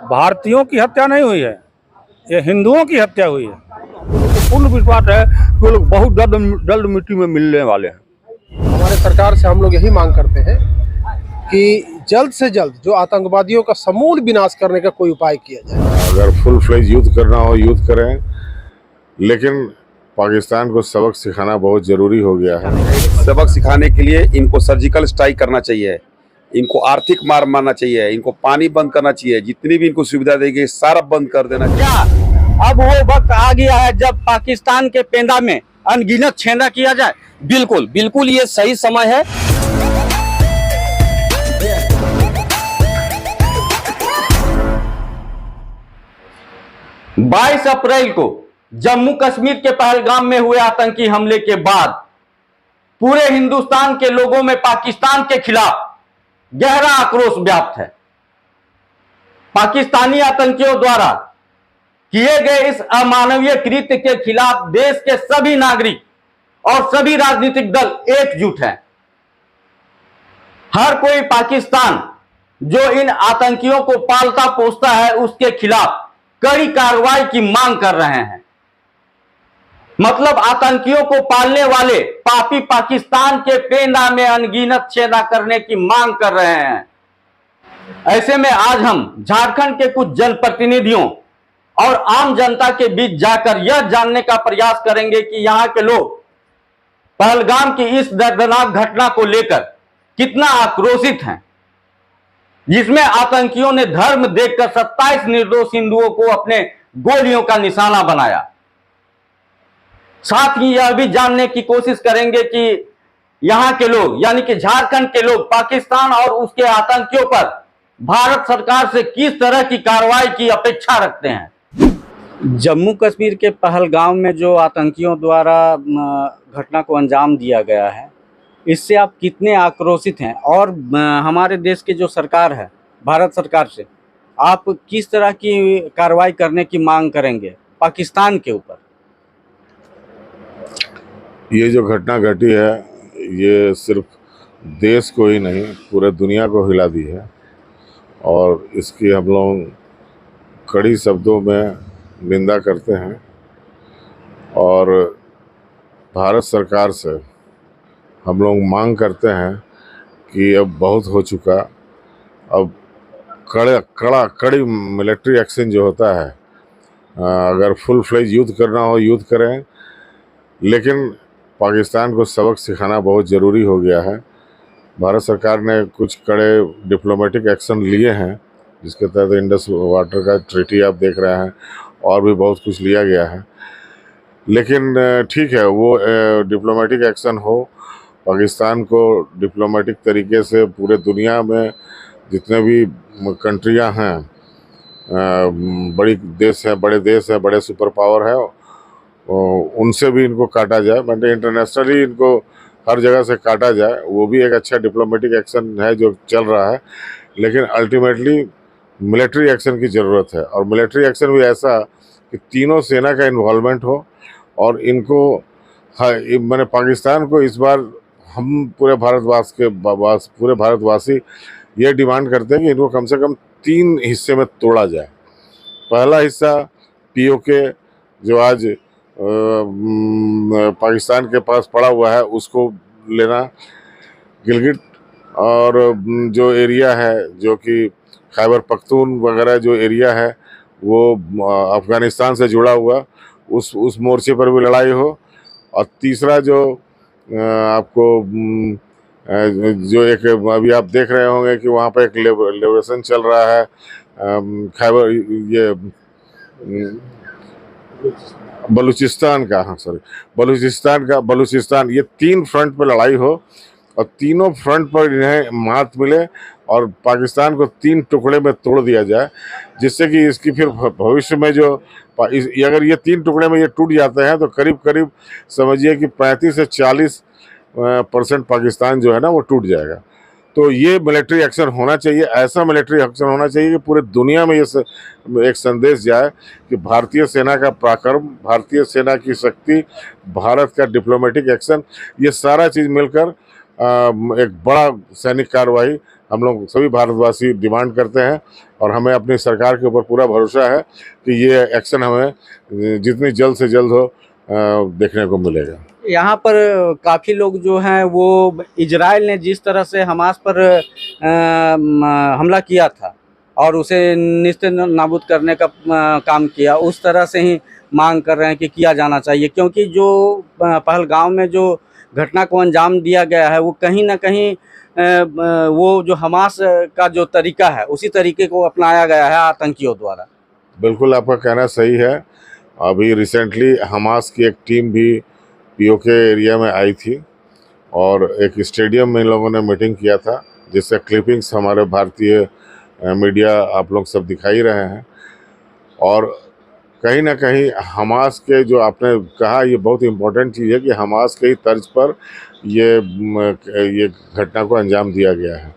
भारतीयों की हत्या नहीं हुई है, ये हिंदुओं की हत्या हुई है। तो पूर्ण विश्वास है कि वो लोग बहुत जल्द मिट्टी में मिलने वाले हैं। हमारे सरकार से हम लोग यही मांग करते हैं कि जल्द से जल्द जो आतंकवादियों का समूल विनाश करने का कोई उपाय किया जाए। अगर फुल फ्लेज युद्ध करना हो युद्ध करें, लेकिन पाकिस्तान को सबक सिखाना बहुत ज़रूरी हो गया है। सबक सिखाने के लिए इनको सर्जिकल स्ट्राइक करना चाहिए, इनको आर्थिक मार मारना चाहिए, इनको पानी बंद करना चाहिए, जितनी भी इनको सुविधा देगी सारा बंद कर देना चाहिए। क्या अब वो वक्त आ गया है जब पाकिस्तान के पेंदा में अनगिनत छेदा किया जाए? बिल्कुल बिल्कुल ये सही समय है। बाईस अप्रैल को जम्मू कश्मीर के पहलगाम में हुए आतंकी हमले के बाद पूरे हिंदुस्तान के लोगों में पाकिस्तान के खिलाफ गहरा आक्रोश व्याप्त है। पाकिस्तानी आतंकियों द्वारा किए गए इस अमानवीय कृत्य के खिलाफ देश के सभी नागरिक और सभी राजनीतिक दल एकजुट हैं। हर कोई पाकिस्तान जो इन आतंकियों को पालता पोसता है उसके खिलाफ कड़ी कार्रवाई की मांग कर रहे हैं। मतलब आतंकियों को पालने वाले पापी पाकिस्तान के पेंदा में अनगिनत छेदा करने की मांग कर रहे हैं। ऐसे में आज हम झारखंड के कुछ जनप्रतिनिधियों और आम जनता के बीच जाकर यह जानने का प्रयास करेंगे कि यहां के लोग पहलगाम की इस दर्दनाक घटना को लेकर कितना आक्रोशित हैं, जिसमें आतंकियों ने धर्म देखकर 27 निर्दोष हिंदुओं को अपने गोलियों का निशाना बनाया। साथ ही यह भी जानने की कोशिश करेंगे कि यहां के लोग यानी कि झारखंड के लोग पाकिस्तान और उसके आतंकियों पर भारत सरकार से किस तरह की कार्रवाई की अपेक्षा रखते हैं। जम्मू कश्मीर के पहलगाम में जो आतंकियों द्वारा घटना को अंजाम दिया गया है, इससे आप कितने आक्रोशित हैं और हमारे देश की जो सरकार है भारत सरकार से आप किस तरह की कार्रवाई करने की मांग करेंगे पाकिस्तान के ऊपर? ये जो घटना घटी है ये सिर्फ देश को ही नहीं पूरे दुनिया को हिला दी है और इसकी हम लोग कड़ी शब्दों में निंदा करते हैं और भारत सरकार से हम लोग मांग करते हैं कि अब बहुत हो चुका, अब कड़ी मिलिट्री एक्शन जो होता है, अगर फुल फ्लेज युद्ध करना हो युद्ध करें, लेकिन पाकिस्तान को सबक सिखाना बहुत ज़रूरी हो गया है। भारत सरकार ने कुछ कड़े डिप्लोमेटिक एक्शन लिए हैं, जिसके तहत इंडस वाटर का ट्रीटी आप देख रहे हैं और भी बहुत कुछ लिया गया है। लेकिन ठीक है, वो डिप्लोमेटिक एक्शन हो, पाकिस्तान को डिप्लोमेटिक तरीके से पूरे दुनिया में जितने भी कंट्रियां हैं, बड़े देश हैं, बड़े सुपर पावर है, उनसे भी इनको काटा जाए, मतलब इंटरनेशनली इनको हर जगह से काटा जाए। वो भी एक अच्छा डिप्लोमेटिक एक्शन है जो चल रहा है, लेकिन अल्टीमेटली मिलिट्री एक्शन की ज़रूरत है और मिलिट्री एक्शन भी ऐसा कि तीनों सेना का इन्वॉल्वमेंट हो और इनको मैंने पाकिस्तान को इस बार हम पूरे भारतवासी ये डिमांड करते हैं कि इनको कम से कम 3 हिस्से में तोड़ा जाए। पहला हिस्सा पीओके जो आज पाकिस्तान के पास पड़ा हुआ है उसको लेना, गिलगित और जो एरिया है जो कि खैबर पख्तून वगैरह जो एरिया है वो अफ़गानिस्तान से जुड़ा हुआ, उस मोर्चे पर भी लड़ाई हो। और तीसरा जो आपको जो एक अभी आप देख रहे होंगे कि वहाँ पर एक लिबरेशन चल रहा है, खैबर ये बलूचिस्तान का, हाँ सॉरी, बलूचिस्तान, ये 3 फ्रंट पर लड़ाई हो और तीनों फ्रंट पर इन्हें मात मिले और पाकिस्तान को 3 टुकड़े में तोड़ दिया जाए, जिससे कि इसकी फिर भविष्य में जो अगर ये 3 टुकड़े में ये टूट जाते हैं तो करीब करीब समझिए कि 35 से 40% पाकिस्तान जो है ना वो टूट जाएगा। तो ये मिलिट्री एक्शन होना चाहिए, ऐसा मिलिट्री एक्शन होना चाहिए कि पूरे दुनिया में ये एक संदेश जाए कि भारतीय सेना का पराक्रम, भारतीय सेना की शक्ति, भारत का डिप्लोमेटिक एक्शन, ये सारा चीज़ मिलकर एक बड़ा सैनिक कार्रवाई हम लोग सभी भारतवासी डिमांड करते हैं और हमें अपनी सरकार के ऊपर पूरा भरोसा है कि ये एक्शन हमें जितनी जल्द से जल्द हो देखने को मिलेगा। यहाँ पर काफ़ी लोग जो हैं वो इजराइल ने जिस तरह से हमास पर हमला किया था और उसे निस्ते नाबूद करने का काम किया, उस तरह से ही मांग कर रहे हैं कि किया जाना चाहिए, क्योंकि जो पहलगाम में जो घटना को अंजाम दिया गया है वो कहीं ना कहीं वो जो हमास का जो तरीका है उसी तरीके को अपनाया गया है आतंकियों द्वारा। बिल्कुल आपका कहना सही है। अभी रिसेंटली हमास की एक टीम भी पीओके एरिया में आई थी और एक स्टेडियम में इन लोगों ने मीटिंग किया था, जिससे क्लिपिंग्स हमारे भारतीय मीडिया आप लोग सब दिखाई रहे हैं। और कहीं ना कहीं हमास के जो आपने कहा ये बहुत इम्पोर्टेंट चीज़ है कि हमास के ही तर्ज पर ये घटना को अंजाम दिया गया है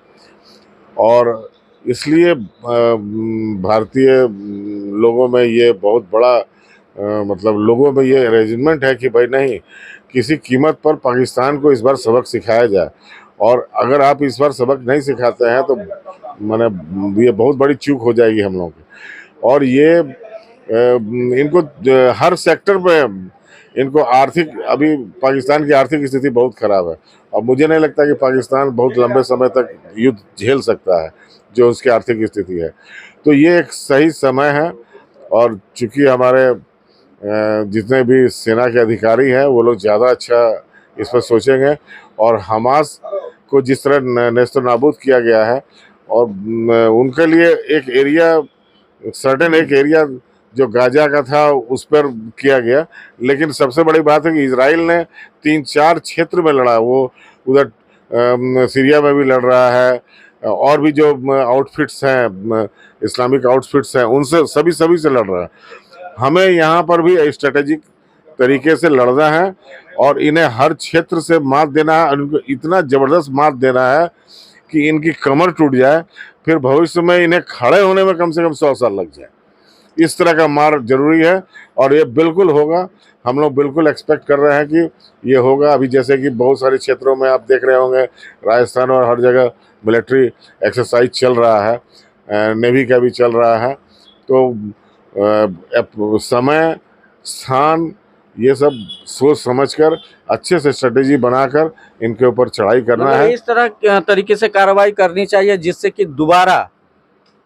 और इसलिए भारतीय लोगों में ये बहुत बड़ा मतलब लोगों में ये अरेंजमेंट है कि भाई नहीं, किसी कीमत पर पाकिस्तान को इस बार सबक सिखाया जाए और अगर आप इस बार सबक नहीं सिखाते हैं तो माने ये बहुत बड़ी चूक हो जाएगी हम लोगों की। और ये इनको हर सेक्टर में इनको आर्थिक, अभी पाकिस्तान की आर्थिक स्थिति बहुत ख़राब है और मुझे नहीं लगता कि पाकिस्तान बहुत लंबे समय तक युद्ध झेल सकता है जो उसकी आर्थिक स्थिति है। तो ये एक सही समय है और चूँकि हमारे जितने भी सेना के अधिकारी हैं वो लोग ज़्यादा अच्छा इस पर सोचेंगे और हमास को जिस तरह नेस्तो नाबूद किया गया है और उनके लिए एक एरिया, सर्टेन एक एरिया जो गाजा का था उस पर किया गया, लेकिन सबसे बड़ी बात है कि इजराइल ने 3-4 क्षेत्र में लड़ा। वो उधर सीरिया में भी लड़ रहा है और भी जो आउटफिट्स हैं, इस्लामिक आउटफिट्स हैं, उनसे सभी से लड़ रहा है। हमें यहाँ पर भी स्ट्रेटेजिक तरीके से लड़ना है और इन्हें हर क्षेत्र से मात देना है, उनको इतना ज़बरदस्त मात देना है कि इनकी कमर टूट जाए, फिर भविष्य में इन्हें खड़े होने में कम से कम 100 साल लग जाए। इस तरह का मार जरूरी है और ये बिल्कुल होगा। हम लोग बिल्कुल एक्सपेक्ट कर रहे हैं कि ये होगा। अभी जैसे कि बहुत सारे क्षेत्रों में आप देख रहे होंगे, राजस्थान और हर जगह मिलिट्री एक्सरसाइज चल रहा है, नेवी का भी चल रहा है। तो समय, स्थान, ये सब सोच समझकर अच्छे से स्ट्रेटेजी बनाकर इनके ऊपर चढ़ाई करना है। इस तरह तरीके से कार्रवाई करनी चाहिए जिससे कि दोबारा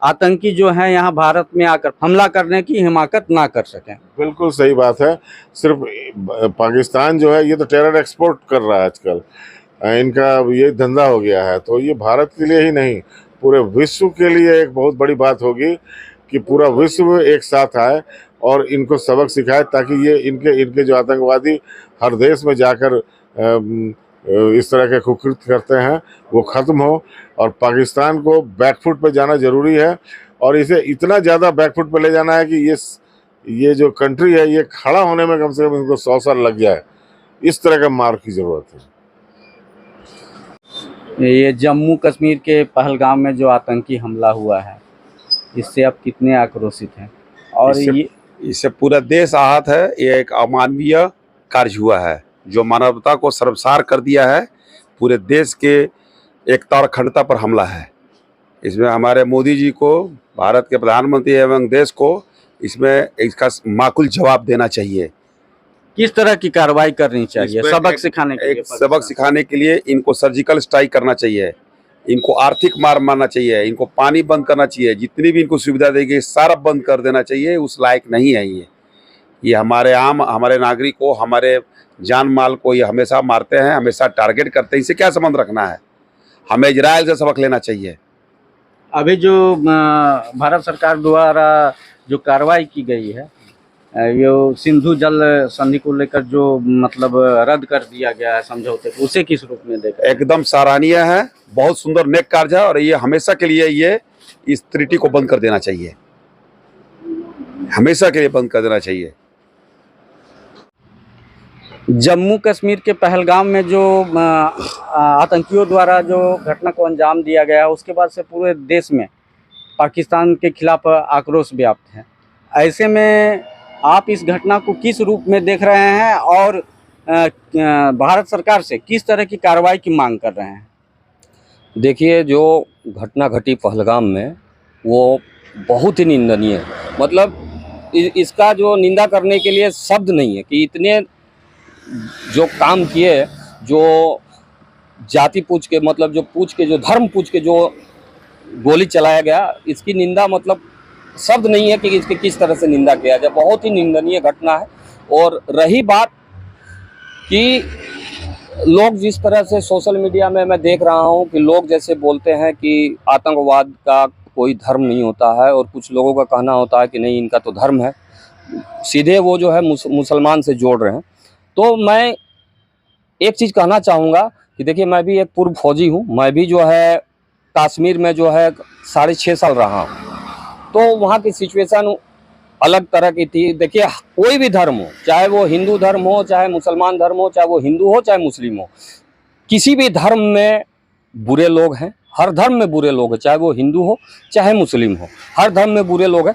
आतंकी जो हैं यहाँ भारत में आकर हमला करने की हिमाकत ना कर सकें। बिल्कुल सही बात है। सिर्फ पाकिस्तान जो है ये तो टेरर एक्सपोर्ट कर रहा है आजकल, इनका ये धंधा हो गया है। तो ये भारत के लिए ही नहीं, पूरे विश्व के लिए एक बहुत बड़ी बात होगी कि पूरा विश्व एक साथ आए और इनको सबक सिखाए, ताकि ये इनके जो आतंकवादी हर देश में जाकर इस तरह के कुकृत्य करते हैं वो ख़त्म हो। और पाकिस्तान को बैकफुट पे जाना ज़रूरी है और इसे इतना ज़्यादा बैकफुट पे ले जाना है कि ये जो कंट्री है ये खड़ा होने में कम से कम इनको 100 साल लग जाए। इस तरह का मार की ज़रूरत है। ये जम्मू कश्मीर के पहलगाम में जो आतंकी हमला हुआ है, इससे आप कितने आक्रोशित हैं? और इससे पूरा देश आहत है। ये एक अमानवीय कार्य हुआ है जो मानवता को शर्मसार कर दिया है। पूरे देश के एकता और अखंडता पर हमला है। इसमें हमारे मोदी जी को, भारत के प्रधानमंत्री एवं देश को इसमें इसका माकूल जवाब देना चाहिए। किस तरह की कार्रवाई करनी चाहिए? सबक सिखाने के लिए, सबक सिखाने के लिए इनको सर्जिकल स्ट्राइक करना चाहिए, इनको आर्थिक मार मारना चाहिए, इनको पानी बंद करना चाहिए, जितनी भी इनको सुविधा देगी सारा बंद कर देना चाहिए। उस लायक नहीं है ये हमारे नागरिक को, हमारे जान माल को ये हमेशा मारते हैं, हमेशा टारगेट करते हैं। इससे क्या संबंध रखना है? हमें इजराइल से सबक लेना चाहिए। अभी जो भारत सरकार द्वारा जो कार्रवाई की गई है, ये सिंधु जल संधि को लेकर जो मतलब रद्द कर दिया गया है समझौते को, उसे किस रूप में देखा? एकदम सराहनीय है, बहुत सुंदर नेक कार्य है और ये हमेशा के लिए ये इस ट्रीटी को बंद कर देना चाहिए, हमेशा के लिए बंद कर देना चाहिए। जम्मू कश्मीर के पहलगाम में जो आतंकियों द्वारा जो घटना को अंजाम दिया गया, उसके बाद से पूरे देश में पाकिस्तान के खिलाफ आक्रोश व्याप्त है। ऐसे में आप इस घटना को किस रूप में देख रहे हैं और भारत सरकार से किस तरह की कार्रवाई की मांग कर रहे हैं? देखिए, जो घटना घटी पहलगाम में वो बहुत ही निंदनीय है। मतलब इसका जो निंदा करने के लिए शब्द नहीं है कि इतने जो काम किए, जो जाति पूछ के, मतलब जो पूछ के, जो धर्म पूछ के जो गोली चलाया गया, इसकी निंदा मतलब शब्द नहीं है कि इसकी किस तरह से निंदा किया जाए। बहुत ही निंदनीय घटना है। और रही बात कि लोग जिस तरह से सोशल मीडिया में मैं देख रहा हूं कि लोग जैसे बोलते हैं कि आतंकवाद का कोई धर्म नहीं होता है, और कुछ लोगों का कहना होता है कि नहीं, इनका तो धर्म है, सीधे वो जो है मुसलमान से जोड़ रहे हैं। तो मैं एक चीज़ कहना चाहूँगा कि देखिए, मैं भी एक पूर्व फौजी हूँ। मैं भी जो है कश्मीर में जो है 6.5 साल रहा हूँ। तो वहाँ की सिचुएशन अलग तरह की थी। देखिए, कोई भी धर्म हो, चाहे वो हिंदू धर्म हो, चाहे मुसलमान धर्म हो, चाहे वो हिंदू हो, चाहे मुस्लिम हो, किसी भी धर्म में बुरे लोग हैं। हर धर्म में बुरे लोग हैं, चाहे वो हिंदू हो चाहे मुस्लिम हो, हर धर्म में बुरे लोग हैं।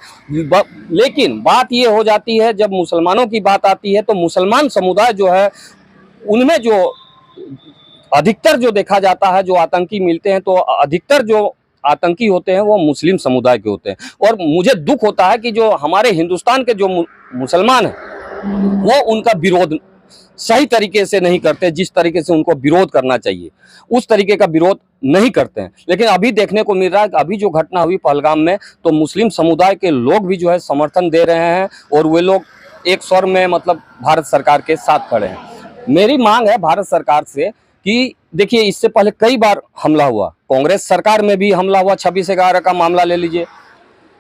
लेकिन बात ये हो जाती है, जब मुसलमानों की बात आती है तो मुसलमान समुदाय जो है, उनमें जो अधिकतर जो देखा जाता है, जो आतंकी मिलते हैं, तो अधिकतर जो आतंकी होते हैं वो मुस्लिम समुदाय के होते हैं। और मुझे दुख होता है कि जो हमारे हिंदुस्तान के जो मुसलमान हैं, वो उनका विरोध सही तरीके से नहीं करते। जिस तरीके से उनको विरोध करना चाहिए, उस तरीके का विरोध नहीं करते हैं। लेकिन अभी देखने को मिल रहा है कि अभी जो घटना हुई पहलगाम में, तो मुस्लिम समुदाय के लोग भी जो है समर्थन दे रहे हैं, और वे लोग एक स्वर में मतलब भारत सरकार के साथ खड़े हैं। मेरी मांग है भारत सरकार से कि देखिए, इससे पहले कई बार हमला हुआ, कांग्रेस सरकार में भी हमला हुआ, 26/11 का मामला ले लीजिए,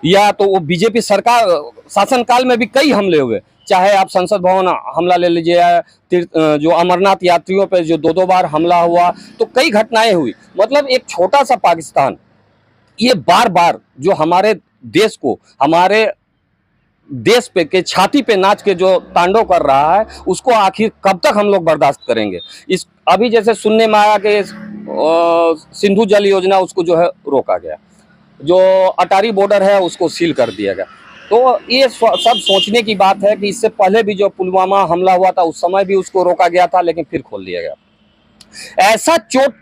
या तो वो बीजेपी सरकार शासनकाल में भी कई हमले हुए, चाहे आप संसद भवन हमला ले लीजिए, या जो अमरनाथ यात्रियों पर जो 2-2 बार हमला हुआ, तो कई घटनाएं हुई। मतलब एक छोटा सा पाकिस्तान ये बार बार जो हमारे देश को, हमारे देश पे के छाती पे नाच के जो तांडव कर रहा है, उसको आखिर कब तक हम लोग बर्दाश्त करेंगे। इस अभी जैसे सुनने में आया कि सिंधु जल योजना उसको जो है रोका गया, जो अटारी बॉर्डर है उसको सील कर दिया गया। तो ये सब सोचने की बात है कि इससे पहले भी जो पुलवामा हमला हुआ था, उस समय भी उसको रोका गया था, लेकिन फिर खोल दिया गया। ऐसा चोट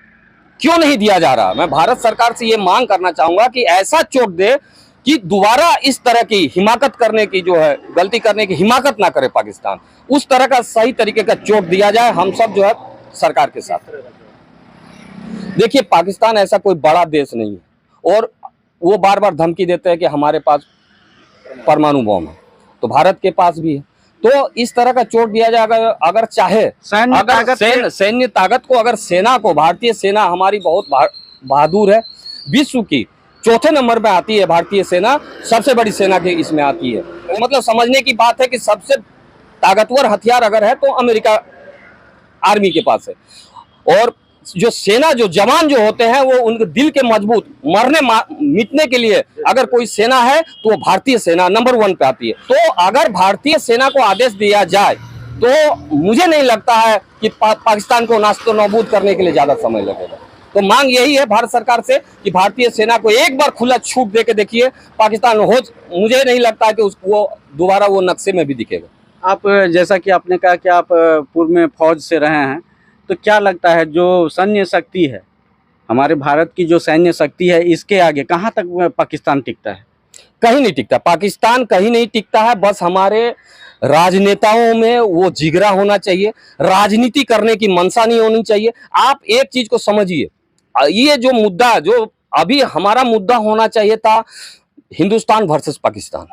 क्यों नहीं दिया जा रहा? मैं भारत सरकार से ये मांग करना चाहूंगा कि ऐसा चोट दे कि दोबारा इस तरह की हिमाकत करने की जो है, गलती करने की हिमाकत ना करे पाकिस्तान। उस तरह का सही तरीके का चोट दिया जाए। हम सब जो है सरकार के साथ। देखिए, पाकिस्तान ऐसा कोई बड़ा देश नहीं है, और वो बार बार धमकी देते हैं कि हमारे पास परमाणु बम है, तो भारत के पास भी है। तो इस तरह का चोट दिया जाएगा। अगर चाहे सैन्य ताकत को, अगर सेना को, भारतीय सेना हमारी बहुत बहादुर है, विश्व की 4थे नंबर पे आती है भारतीय सेना, सबसे बड़ी सेना की इसमें आती है। मतलब समझने की बात है कि सबसे ताकतवर हथियार अगर है तो अमेरिका आर्मी के पास है। और जो सेना, जो जवान जो होते हैं, वो उनके दिल के मजबूत, मरने मिटने के लिए अगर कोई सेना है तो वो भारतीय सेना नंबर 1 पे आती है। तो अगर भारतीय सेना को आदेश दिया जाए तो मुझे नहीं लगता है कि पाकिस्तान को नास्तो नाबूद करने के लिए ज्यादा समय लगेगा। तो मांग यही है भारत सरकार से कि भारतीय सेना को एक बार खुला छूट दे के देखिए, पाकिस्तान हो, मुझे नहीं लगता कि उसको दोबारा वो नक्शे में भी दिखेगा। आप जैसा कि आपने कहा कि आप पूर्व में फौज से रहे हैं, तो क्या लगता है जो सैन्य शक्ति है, हमारे भारत की जो सैन्य शक्ति है, इसके आगे कहाँ तक पाकिस्तान टिकता है? कहीं नहीं टिकता पाकिस्तान, कहीं नहीं टिकता है। बस हमारे राजनेताओं में वो जिगरा होना चाहिए, राजनीति करने की मनसा नहीं होनी चाहिए। आप एक चीज को समझिए, ये जो मुद्दा, जो अभी हमारा मुद्दा होना चाहिए था, हिंदुस्तान वर्सेस पाकिस्तान।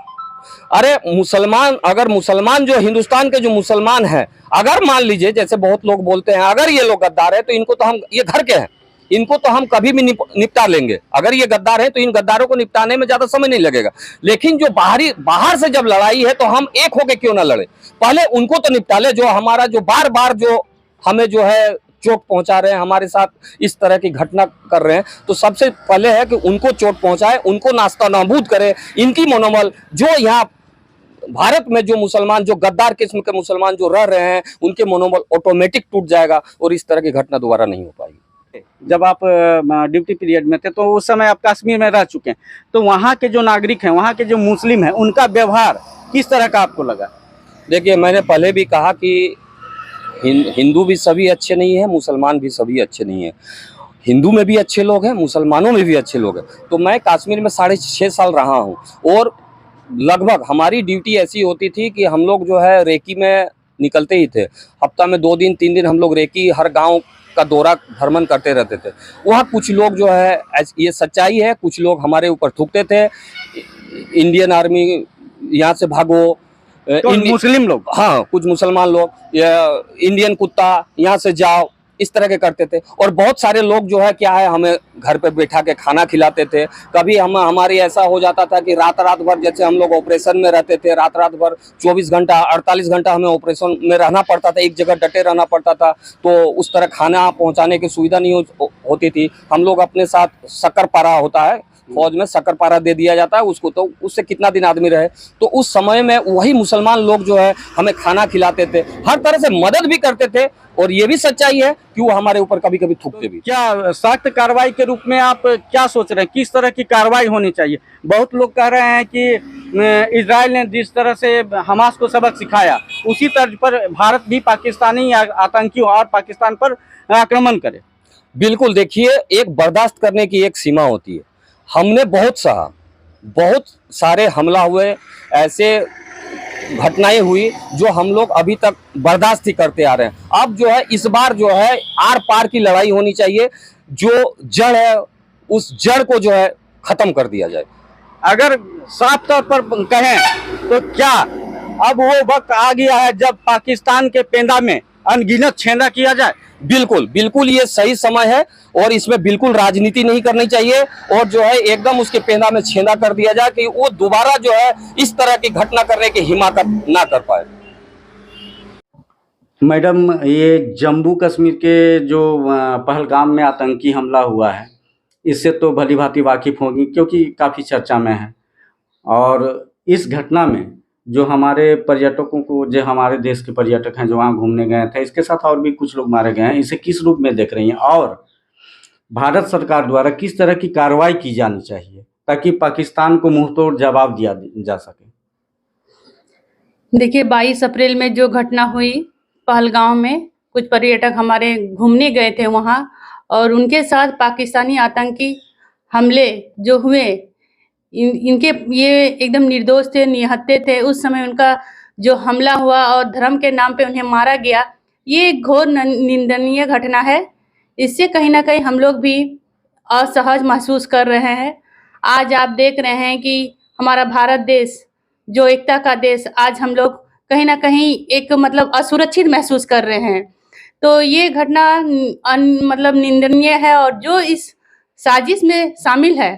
अरे मुसलमान, अगर मुसलमान जो हिंदुस्तान के जो मुसलमान हैं, अगर मान लीजिए जैसे बहुत लोग बोलते हैं अगर ये लोग गद्दार है तो इनको तो हम, ये घर के हैं, इनको तो हम कभी भी निपटा लेंगे। अगर ये गद्दार है तो इन गद्दारों को निपटाने में ज्यादा समय नहीं लगेगा। लेकिन जो बाहर से जब लड़ाई है तो हम एक होके क्यों ना लड़े, पहले उनको तो निपटा ले, जो हमारा जो बार बार जो हमें जो है चोट पहुंचा रहे हैं, हमारे साथ इस तरह की घटना कर रहे हैं। तो सबसे पहले है कि उनको चोट पहुंचाए, उनको नास्ता नाबूद करे। इनकी मनोबल, जो यहाँ भारत में जो मुसलमान, जो गद्दार किस्म के मुसलमान जो रह रहे हैं, उनके मनोबल ऑटोमेटिक टूट जाएगा और इस तरह की घटना दोबारा नहीं हो पाएगी। जब आप ड्यूटी पीरियड में थे तो उस समय आप कश्मीर में रह चुके हैं, तो वहाँ के जो नागरिक हैं, वहाँ के जो मुस्लिम हैं, उनका व्यवहार किस तरह का आपको लगा? देखिए, मैंने पहले भी कहा कि हिंदू भी सभी अच्छे नहीं है, मुसलमान भी सभी अच्छे नहीं है। हिंदू में भी अच्छे लोग हैं, मुसलमानों में भी अच्छे लोग हैं। तो मैं कश्मीर में 6.5 साल रहा हूँ और लगभग हमारी ड्यूटी ऐसी होती थी कि हम लोग जो है रेकी में निकलते ही थे। हफ्ता में 2 दिन 3 दिन हम लोग रेकी हर गांव का दौरा भ्रमण करते रहते थे। वहाँ कुछ लोग जो है, ये सच्चाई है, कुछ लोग हमारे ऊपर थूकते थे, इंडियन आर्मी यहाँ से भागो, मुस्लिम लोग, हाँ कुछ मुसलमान लोग, या इंडियन कुत्ता यहाँ से जाओ, इस तरह के करते थे। और बहुत सारे लोग जो है क्या है, हमें घर पे बैठा के खाना खिलाते थे। कभी हमारी ऐसा हो जाता था कि रात भर, जैसे हम लोग ऑपरेशन में रहते थे, रात भर 24 घंटा 48 घंटा हमें ऑपरेशन में रहना पड़ता था, एक जगह डटे रहना पड़ता था। तो उस तरह खाना पहुंचाने की सुविधा नहीं होती थी। हम लोग अपने साथ शक्कर पारा होता है, फौज में शक्कर पारा दे दिया जाता है उसको, तो उससे कितना दिन आदमी रहे। तो उस समय में वही मुसलमान लोग जो है हमें खाना खिलाते थे, हर तरह से मदद भी करते थे। और ये भी सच्चाई है कि वो हमारे ऊपर कभी कभी थूकते भी। क्या सख्त कार्रवाई के रूप में आप क्या सोच रहे हैं, किस तरह की कार्रवाई होनी चाहिए? बहुत लोग कह रहे हैं कि इजराइल ने जिस तरह से हमास को सबक सिखाया, उसी तर्ज पर भारत भी पाकिस्तानी आतंकियों और पाकिस्तान पर आक्रमण करे। बिल्कुल, देखिए एक बर्दाश्त करने की एक सीमा होती है। हमने बहुत सहा, बहुत सारे हमला हुए, ऐसे घटनाएं हुई जो हम लोग अभी तक बर्दाश्त ही करते आ रहे हैं। अब जो है इस बार जो है आर पार की लड़ाई होनी चाहिए, जो जड़ है उस जड़ को जो है खत्म कर दिया जाए। अगर साफ तौर पर कहें तो क्या अब वो वक्त आ गया है जब पाकिस्तान के पेंदा में अनगिनत छेंदा किया जाए? बिल्कुल बिल्कुल, ये सही समय है और इसमें बिल्कुल राजनीति नहीं करनी चाहिए और जो है एकदम उसके पेंदा में छेंदा कर दिया जाए कि वो दोबारा जो है इस तरह की घटना करने की हिम्मत ना कर पाए। मैडम, ये जम्मू कश्मीर के जो पहलगाम में आतंकी हमला हुआ है, इससे तो भली भांति वाकिफ होंगी क्योंकि काफ़ी चर्चा में है। और इस घटना में जो हमारे पर्यटकों को, जो हमारे देश के पर्यटक हैं जो वहाँ घूमने गए थे, इसके साथ और भी कुछ लोग मारे गए हैं, इसे किस रूप में देख रही हैं? और भारत सरकार द्वारा किस तरह की कार्रवाई की जानी चाहिए ताकि पाकिस्तान को मुंहतोड़ जवाब दिया जा सके? देखिए, 22 अप्रैल में जो घटना हुई पहलगाम में, कुछ पर्यटक हमारे घूमने गए थे वहाँ और उनके साथ पाकिस्तानी आतंकी हमले जो हुए, इनके ये एकदम निर्दोष थे, निहत्थे थे। उस समय उनका जो हमला हुआ और धर्म के नाम पे उन्हें मारा गया, ये घोर निंदनीय घटना है। इससे कहीं ना कहीं हम लोग भी असहज महसूस कर रहे हैं। आज आप देख रहे हैं कि हमारा भारत देश जो एकता का देश, आज हम लोग कहीं ना कहीं एक मतलब असुरक्षित महसूस कर रहे हैं। तो ये घटना मतलब निंदनीय है और जो इस साजिश में शामिल है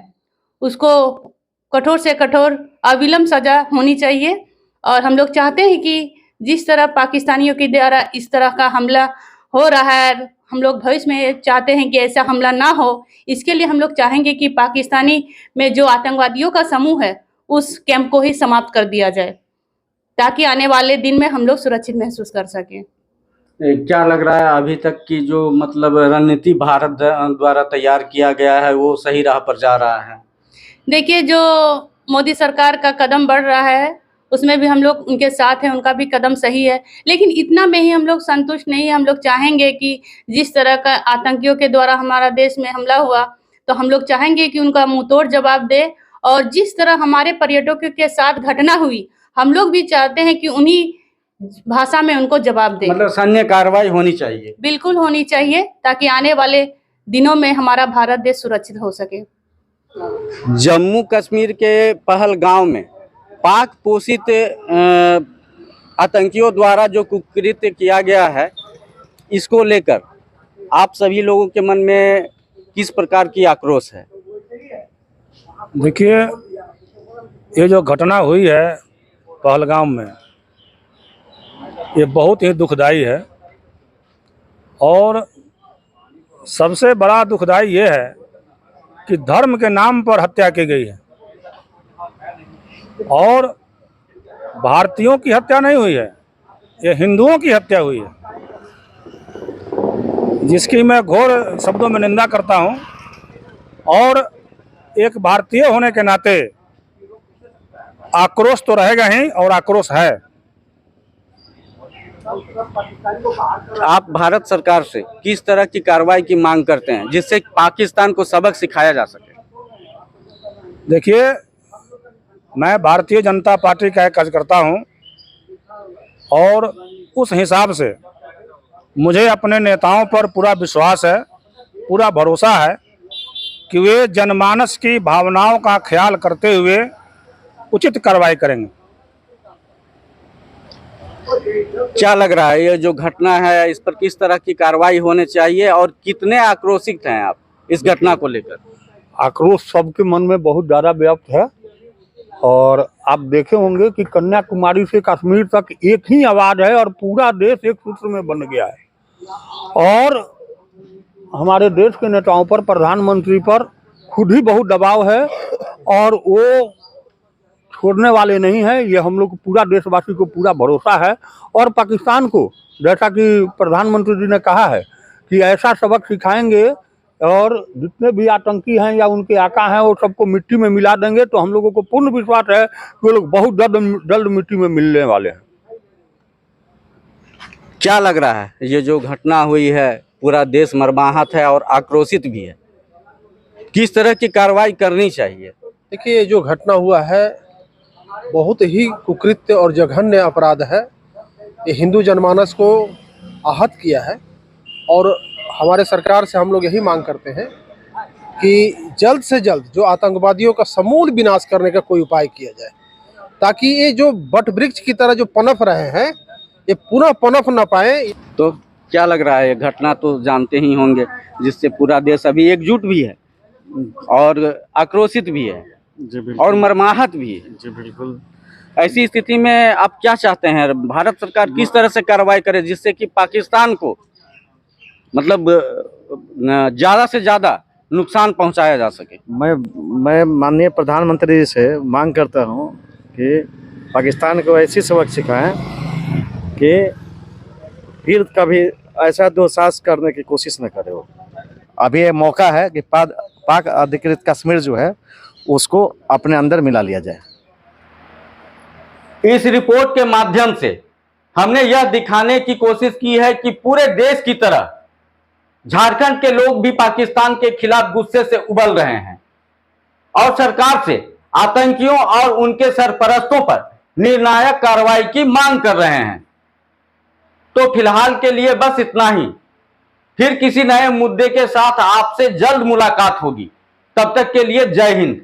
उसको कठोर से कठोर अविलंब सजा होनी चाहिए। और हम लोग चाहते हैं कि जिस तरह पाकिस्तानियों के द्वारा इस तरह का हमला हो रहा है, हम लोग भविष्य में चाहते हैं कि ऐसा हमला ना हो। इसके लिए हम लोग चाहेंगे कि पाकिस्तानी में जो आतंकवादियों का समूह है उस कैंप को ही समाप्त कर दिया जाए, ताकि आने वाले दिन में हम लोग सुरक्षित महसूस कर सकें। क्या लग रहा है अभी तक की जो मतलब रणनीति भारत द्वारा तैयार किया गया है वो सही राह पर जा रहा है? देखिए, जो मोदी सरकार का कदम बढ़ रहा है उसमें भी हम लोग उनके साथ हैं, उनका भी कदम सही है। लेकिन इतना में ही हम लोग संतुष्ट नहीं हैं। हम लोग चाहेंगे कि जिस तरह का आतंकियों के द्वारा हमारा देश में हमला हुआ, तो हम लोग चाहेंगे कि उनका मुंहतोड़ जवाब दे। और जिस तरह हमारे पर्यटकों के साथ घटना हुई, हम लोग भी चाहते हैं कि उन्हीं भाषा में उनको जवाब दे। मतलब सैन्य कार्रवाई होनी चाहिए? बिल्कुल होनी चाहिए, ताकि आने वाले दिनों में हमारा भारत देश सुरक्षित हो सके। जम्मू कश्मीर के पहलगाम में पाक पोषित आतंकियों द्वारा जो कुकृत्य किया गया है, इसको लेकर आप सभी लोगों के मन में किस प्रकार की आक्रोश है? देखिए, ये जो घटना हुई है पहलगाम में, ये बहुत ही दुखदाई है। और सबसे बड़ा दुखदाई ये है कि धर्म के नाम पर हत्या की गई है और भारतीयों की हत्या नहीं हुई है, ये हिंदुओं की हत्या हुई है, जिसकी मैं घोर शब्दों में निंदा करता हूं। और एक भारतीय होने के नाते आक्रोश तो रहेगा ही, और आक्रोश है। आप भारत सरकार से किस तरह की कार्रवाई की मांग करते हैं जिससे पाकिस्तान को सबक सिखाया जा सके? देखिए, मैं भारतीय जनता पार्टी का एक कार्यकर्ता हूं और उस हिसाब से मुझे अपने नेताओं पर पूरा विश्वास है, पूरा भरोसा है कि वे जनमानस की भावनाओं का ख्याल करते हुए उचित कार्रवाई करेंगे। क्या लग रहा है ये जो घटना है इस पर किस तरह की कार्रवाई होनी चाहिए और कितने आक्रोशित हैं आप इस घटना को लेकर? आक्रोश सबके मन में बहुत ज़्यादा व्याप्त है और आप देखे होंगे कि कन्याकुमारी से कश्मीर तक एक ही आवाज़ है और पूरा देश एक सूत्र में बन गया है। और हमारे देश के नेताओं पर, प्रधानमंत्री पर खुद ही बहुत दबाव है और वो छोड़ने वाले नहीं हैं। ये हम लोग पूरा देशवासी को पूरा भरोसा है और पाकिस्तान को, जैसा कि प्रधानमंत्री जी ने कहा है कि ऐसा सबक सिखाएंगे और जितने भी आतंकी हैं या उनके आका हैं वो सबको मिट्टी में मिला देंगे। तो हम लोगों को पूर्ण विश्वास है कि वो लोग बहुत जल्द मिट्टी में मिलने वाले हैं। क्या लग रहा है ये जो घटना हुई है, पूरा देश मर्माहत है और आक्रोशित भी है, किस तरह की कार्रवाई करनी चाहिए? देखिए, जो घटना हुआ है बहुत ही कुकृत्य और जघन्य अपराध है। ये हिंदू जनमानस को आहत किया है और हमारे सरकार से हम लोग यही मांग करते हैं कि जल्द से जल्द जो आतंकवादियों का समूल विनाश करने का कोई उपाय किया जाए, ताकि ये जो वट वृक्ष की तरह जो पनप रहे हैं ये पुनः पनप न पाए। तो क्या लग रहा है, ये घटना तो जानते ही होंगे जिससे पूरा देश अभी एकजुट भी है और आक्रोशित भी है और मर्माहत भी है। जी बिल्कुल। ऐसी स्थिति में आप क्या चाहते हैं, भारत सरकार किस तरह से कार्रवाई करे जिससे कि पाकिस्तान को मतलब ज़्यादा से ज़्यादा नुकसान पहुंचाया जा सके? मैं माननीय प्रधानमंत्री से मांग करता हूं कि पाकिस्तान को ऐसी सबक सिखाएं कि फिर कभी ऐसा दुस्साहस करने की कोशिश न करे। वो अभी ये मौका है कि पाक अधिकृत कश्मीर जो है उसको अपने अंदर मिला लिया जाए। इस रिपोर्ट के माध्यम से हमने यह दिखाने की कोशिश की है कि पूरे देश की तरह झारखंड के लोग भी पाकिस्तान के खिलाफ गुस्से से उबल रहे हैं और सरकार से आतंकियों और उनके सरपरस्तों पर निर्णायक कार्रवाई की मांग कर रहे हैं। तो फिलहाल के लिए बस इतना ही। फिर किसी नए मुद्दे के साथ आपसे जल्द मुलाकात होगी। तब तक के लिए जय हिंद।